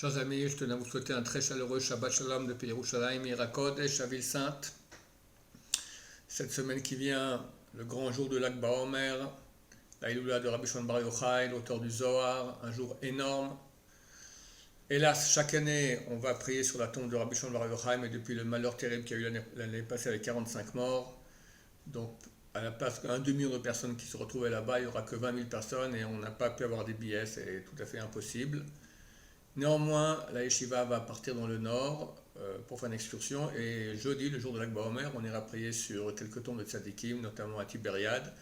Chers amis, je tenais à vous souhaiter un très chaleureux Shabbat Shalom depuis Yerushalayim, Ira Kodesh, la ville sainte. Cette semaine qui vient, le grand jour de Lag BaOmer, la Hiloula de Rabbi Shimon Bar Yochai, l'auteur du Zohar, un jour énorme. Hélas, chaque année, on va prier sur la tombe de Rabbi Shimon Bar Yochai, mais depuis le malheur terrible qu'il y a eu l'année passée avec 45 morts, donc à la place d'un demi-million de personnes qui se retrouvaient là-bas, il n'y aura que 20 000 personnes et on n'a pas pu avoir des billets, c'est tout à fait impossible. Néanmoins, la yeshiva va partir dans le nord pour faire une excursion et jeudi, le jour de Lag BaOmer, on ira prier sur quelques tombes de tzadikim, notamment à Tibériade,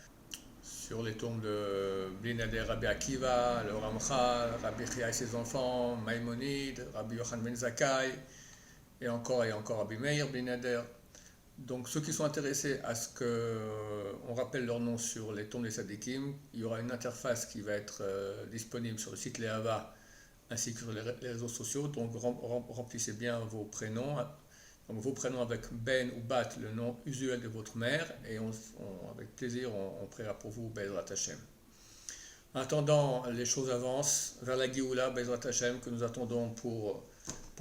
sur les tombes de Bli Nader, Rabbi Akiva, le Ramchal, Rabbi Chia et ses enfants, Maïmonide, Rabbi Yochanan ben Zakkai et encore Rabbi Meir, Bli Nader. Donc ceux qui sont intéressés à ce qu'on rappelle leur nom sur les tombes des tzadikim, il y aura une interface qui va être disponible sur le site Leava ainsi que sur les réseaux sociaux, donc remplissez bien vos prénoms, donc vos prénoms avec Ben ou Bat, le nom usuel de votre mère, et avec plaisir on priera pour vous, Bezrat Hashem. En attendant, les choses avancent vers la Géoula, Bezrat Hashem, que nous attendons pour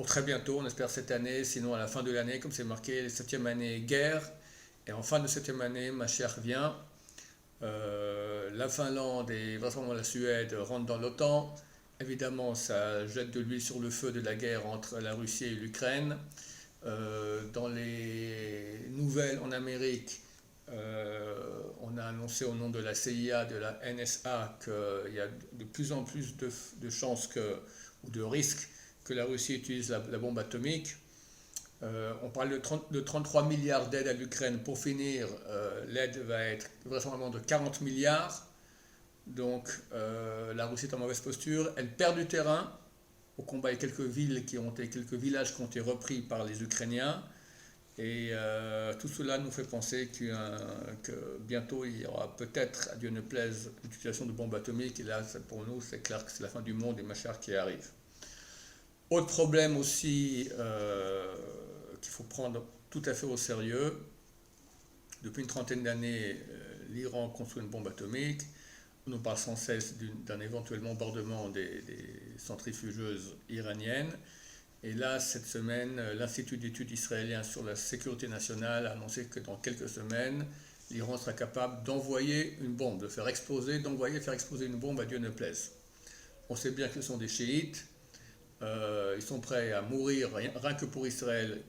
très bientôt, on espère cette année, sinon à la fin de l'année, comme c'est marqué, 7e année guerre, et en fin de 7e année, Mashiach vient, la Finlande et vraisemblablement la Suède rentrent dans l'OTAN. Évidemment, ça jette de l'huile sur le feu de la guerre entre la Russie et l'Ukraine. Dans les nouvelles en Amérique, on a annoncé au nom de la CIA, de la NSA, qu'il y a de plus en plus de chances ou de risques que la Russie utilise la bombe atomique. On parle de 33 milliards d'aides à l'Ukraine. Pour finir, l'aide va être vraisemblablement de 40 milliards. Donc la Russie est en mauvaise posture, elle perd du terrain au combat. Il y a quelques villages qui ont été repris par les Ukrainiens et tout cela nous fait penser que bientôt il y aura peut-être, à Dieu ne plaise, l'utilisation de bombes atomiques et là pour nous c'est clair que c'est la fin du monde et Mashiach qui arrive. Autre problème aussi qu'il faut prendre tout à fait au sérieux, depuis une trentaine d'années l'Iran construit une bombe atomique. On nous parle sans cesse d'un éventuel bombardement des centrifugeuses iraniennes. Et là, cette semaine, l'Institut d'études israélien sur la sécurité nationale a annoncé que dans quelques semaines, l'Iran sera capable d'envoyer une bombe, de faire exploser, faire exploser une bombe, à Dieu ne plaise. On sait bien que ce sont des chiites. Ils sont prêts à mourir rien que pour Israël,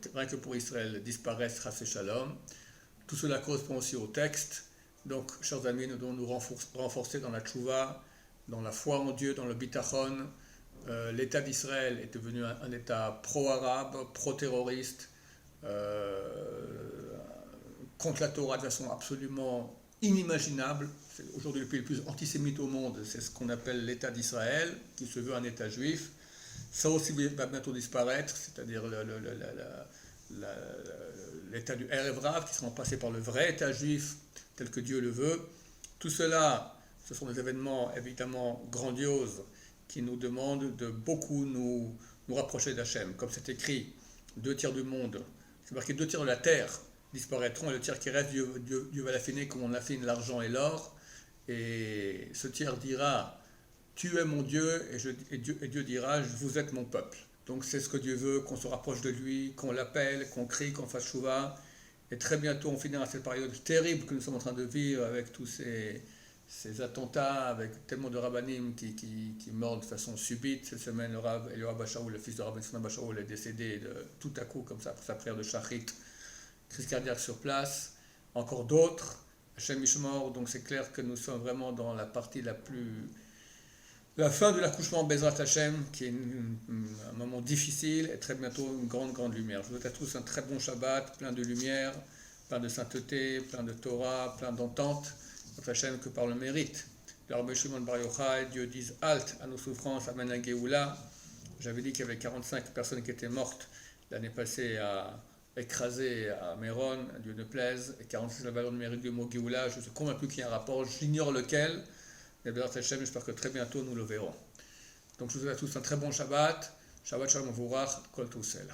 disparaître, chas shalom. Tout cela correspond aussi au texte. Donc, chers amis, nous devons nous renforcer dans la tchouva, dans la foi en Dieu, dans le bitachon. L'État d'Israël est devenu un État pro-arabe, pro-terroriste, contre la Torah de façon absolument inimaginable. C'est aujourd'hui le pays le plus antisémite au monde, c'est ce qu'on appelle l'État d'Israël, qui se veut un État juif. Ça aussi va bientôt disparaître, c'est-à-dire l'État du Erev Rav, qui sera remplacé par le vrai État juif, tel que Dieu le veut. Tout cela, ce sont des événements évidemment grandioses qui nous demandent de beaucoup nous rapprocher d'Hachem. Comme c'est écrit, 2 tiers du monde, c'est marqué 2 tiers de la terre disparaîtront et le tiers qui reste, Dieu va l'affiner comme on affine l'argent et l'or. Et ce tiers dira, tu es mon Dieu, et Dieu dira, vous êtes mon peuple. Donc c'est ce que Dieu veut, qu'on se rapproche de lui, qu'on l'appelle, qu'on crie, qu'on fasse chouva. Et très bientôt, on finira cette période terrible que nous sommes en train de vivre avec tous ces attentats, avec tellement de rabbanim qui meurent de façon subite. Cette semaine, le Rav Eliyahu Bashaoul, le fils de Rabbi Tzemach Bashaoul, est décédé tout à coup, comme ça, après sa prière de Shachrit, crise cardiaque sur place. Encore d'autres, Hashem Mishmor. Donc c'est clair que nous sommes vraiment dans la partie la fin de l'accouchement Bezrat Hashem, qui est un moment difficile et très bientôt une grande lumière. Je vous souhaite à tous un très bon Shabbat, plein de lumière, plein de sainteté, plein de Torah, plein d'entente. Notre Hashem que par le mérite de Rabbi Shimon Bar Yochai, Dieu dise halte à nos souffrances, amène la Géoula. J'avais dit qu'il y avait 45 personnes qui étaient mortes l'année passée écrasées à Méron, à Dieu ne plaise, et 46 la valeur numérique du mot Géoula. Je suis convaincu qu'il y a un rapport, j'ignore lequel. Mais Bezrat Hashem, j'espère que très bientôt nous le verrons. Donc je vous souhaite à tous un très bon Shabbat. Shabbat Shalom Vurach, Kol Tousel.